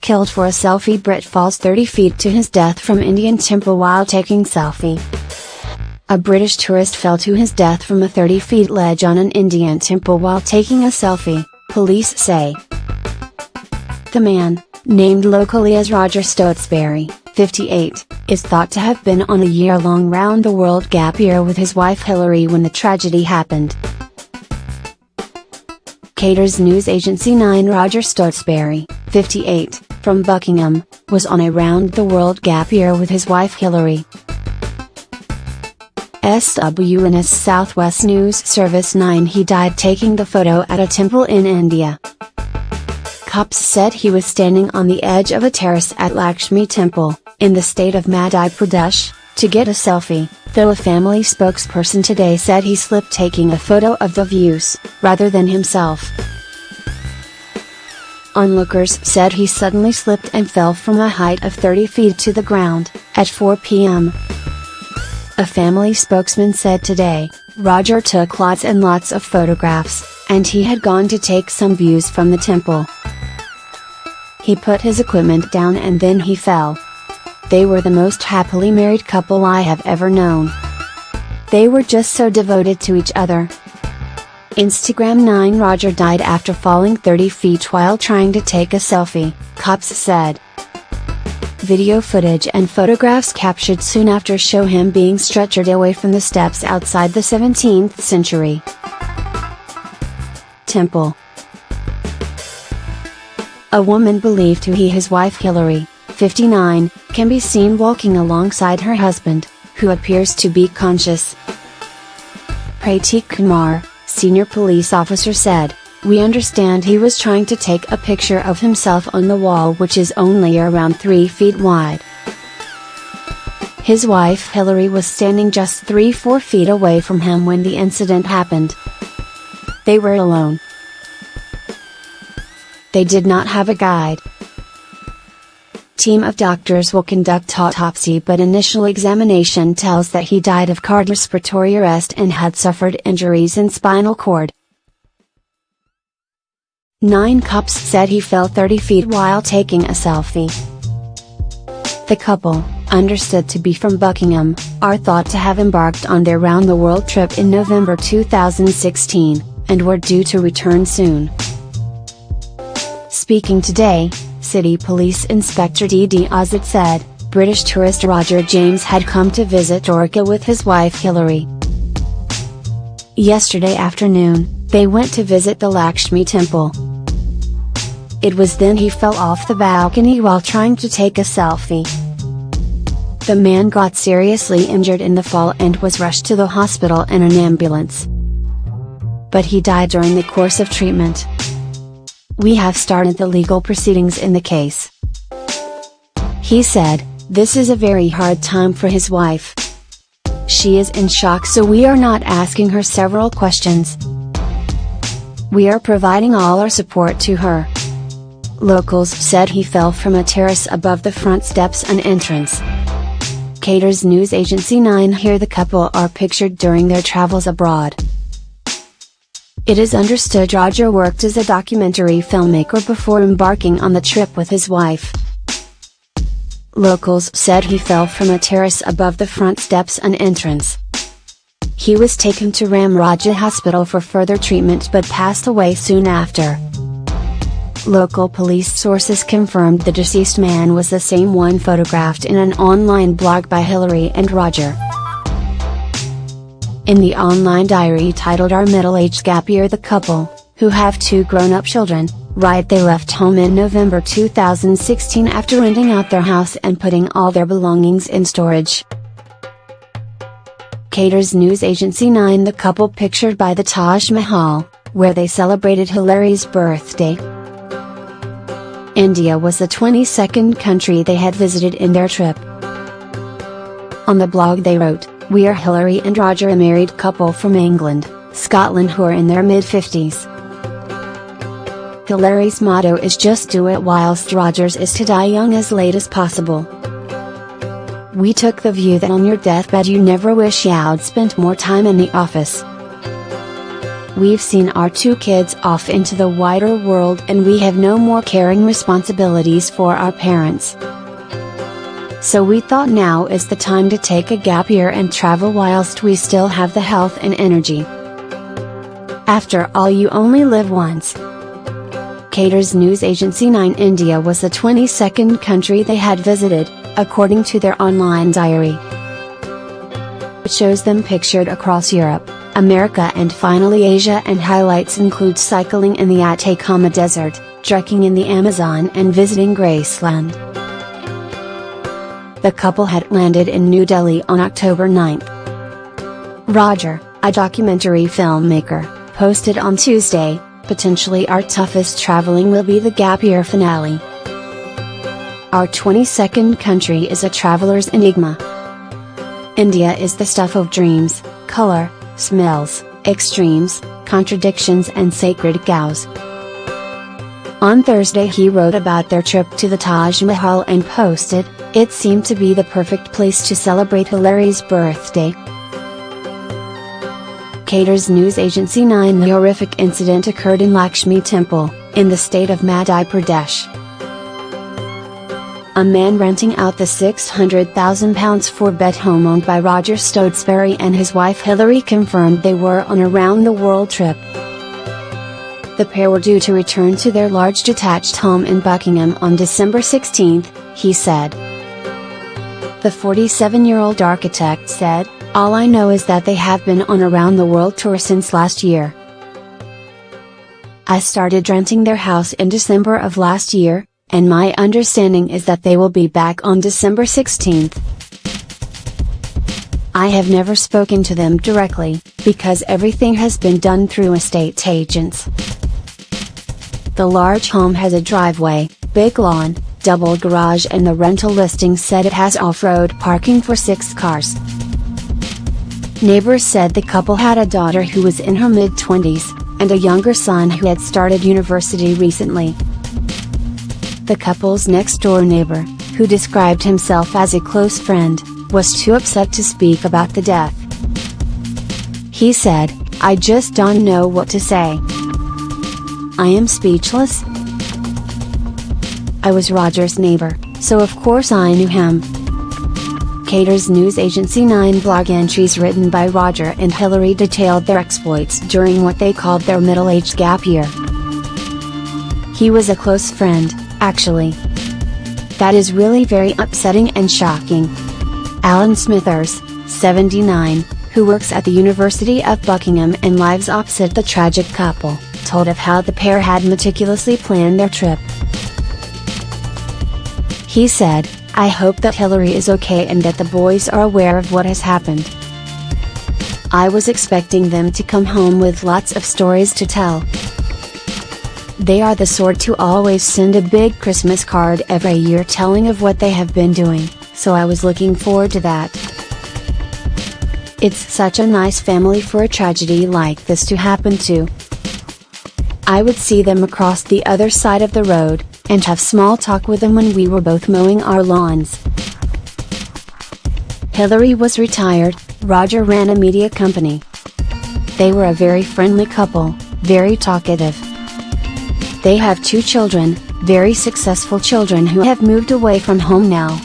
Killed for a selfie. Brit falls 30 feet to his death from Indian temple while taking selfie. A British tourist fell to his death from a 30 feet ledge on an Indian temple while taking a selfie, police say. The man, named locally as Roger Stotesbury, 58, is thought to have been on a year-long round-the-world gap year with his wife Hillary when the tragedy happened. Reuters news agency 9 Roger Stotesbury, 58, from Buckingham, was on a round-the-world gap year with his wife Hillary. SWNS Southwest News Service 9 He died taking the photo at a temple in India. Cops said he was standing on the edge of a terrace at Lakshmi Temple, in the state of Madhya Pradesh, to get a selfie, though a family spokesperson today said he slipped taking a photo of the views, rather than himself. Onlookers said he suddenly slipped and fell from a height of 30 feet to the ground, at 4 p.m. A family spokesman said today, Roger took lots and lots of photographs, and he had gone to take some views from the temple. He put his equipment down and then he fell. They were the most happily married couple I have ever known. They were just so devoted to each other. Instagram 9 Roger died after falling 30 feet while trying to take a selfie, cops said. Video footage and photographs captured soon after show him being stretchered away from the steps outside the 17th century temple. A woman believed to be his wife Hillary, 59, can be seen walking alongside her husband, who appears to be conscious. Pratik Kumar, senior police officer said, "We understand he was trying to take a picture of himself on the wall which is only around 3 feet wide. His wife Hillary was standing just 3-4 feet away from him when the incident happened. They were alone. They did not have a guide." Team of doctors will conduct autopsy, but initial examination tells that he died of cardiorespiratory arrest and had suffered injuries in spinal cord. 9 cops said he fell 30 feet while taking a selfie. The couple, understood to be from Buckingham, are thought to have embarked on their round-the-world trip in November 2016, and were due to return soon. Speaking today, City Police Inspector D.D. Ozit said, British tourist Roger James had come to visit Dwarka with his wife Hillary. Yesterday afternoon, they went to visit the Lakshmi Temple. It was then he fell off the balcony while trying to take a selfie. The man got seriously injured in the fall and was rushed to the hospital in an ambulance. But he died during the course of treatment. "We have started the legal proceedings in the case," he said. "This is a very hard time for his wife. She is in shock, so we are not asking her several questions. We are providing all our support to her." Locals said he fell from a terrace above the front steps and entrance. Reuters news agency 9 Here the couple are pictured during their travels abroad. It is understood Roger worked as a documentary filmmaker before embarking on the trip with his wife. Locals said he fell from a terrace above the front steps and entrance. He was taken to Ram Raja Hospital for further treatment but passed away soon after. Local police sources confirmed the deceased man was the same one photographed in an online blog by Hillary and Roger. In the online diary titled Our Middle-Aged Gap Year, the couple, who have 2 grown-up children, write they left home in November 2016 after renting out their house and putting all their belongings in storage. Reuters news agency 9 The couple pictured by the Taj Mahal, where they celebrated Hillary's birthday. India was the 22nd country they had visited in their trip. On the blog they wrote, "We are Hillary and Roger, a married couple from England, Scotland who are in their mid-50s. Hillary's motto is just do it, whilst Roger's is to die young as late as possible. We took the view that on your deathbed you never wish you'd spent more time in the office. We've seen our two kids off into the wider world and we have no more caring responsibilities for our parents. So we thought now is the time to take a gap year and travel whilst we still have the health and energy. After all, you only live once. Cater's news agency 9 India was the 22nd country they had visited, according to their online diary. It shows them pictured across Europe, America and finally Asia, and highlights include cycling in the Atacama Desert, trekking in the Amazon and visiting Graceland. The couple had landed in New Delhi on October 9. Roger, a documentary filmmaker, posted on Tuesday, "Potentially our toughest traveling will be the gap year finale. Our 22nd country is a traveler's enigma. India is the stuff of dreams, color, smells, extremes, contradictions and sacred cows." On Thursday he wrote about their trip to the Taj Mahal and posted, "It seemed to be the perfect place to celebrate Hilary's birthday." Cater's news agency 9 The horrific incident occurred in Lakshmi Temple, in the state of Madhya Pradesh. A man renting out the £600,000 four-bed home owned by Roger Stotesbury and his wife Hilary confirmed they were on a round-the-world trip. The pair were due to return to their large detached home in Buckingham on December 16, he said. The 47-year-old architect said, "All I know is that they have been on a round-the-world tour since last year. I started renting their house in December of last year, and my understanding is that they will be back on December 16th. I have never spoken to them directly, because everything has been done through estate agents." The large home has a driveway, big lawn, double garage, and the rental listing said it has off-road parking for 6 cars. Neighbors said the couple had a daughter who was in her mid-20s, and a younger son who had started university recently. The couple's next-door neighbor, who described himself as a close friend, was too upset to speak about the death. He said, "I just don't know what to say. I am speechless. I was Roger's neighbor, so of course I knew him." Cater's news agency 9 blog entries written by Roger and Hilary detailed their exploits during what they called their middle-aged gap year. "He was a close friend, actually. That is really very upsetting and shocking." Alan Smithers, 79, who works at the University of Buckingham and lives opposite the tragic couple, told of how the pair had meticulously planned their trip. He said, "I hope that Hilary is okay and that the boys are aware of what has happened. I was expecting them to come home with lots of stories to tell. They are the sort to always send a big Christmas card every year telling of what they have been doing, so I was looking forward to that. It's such a nice family for a tragedy like this to happen to. I would see them across the other side of the road, and have small talk with them when we were both mowing our lawns." Hilary was retired, Roger ran a media company. They were a very friendly couple, very talkative. They have 2 children, very successful children who have moved away from home now.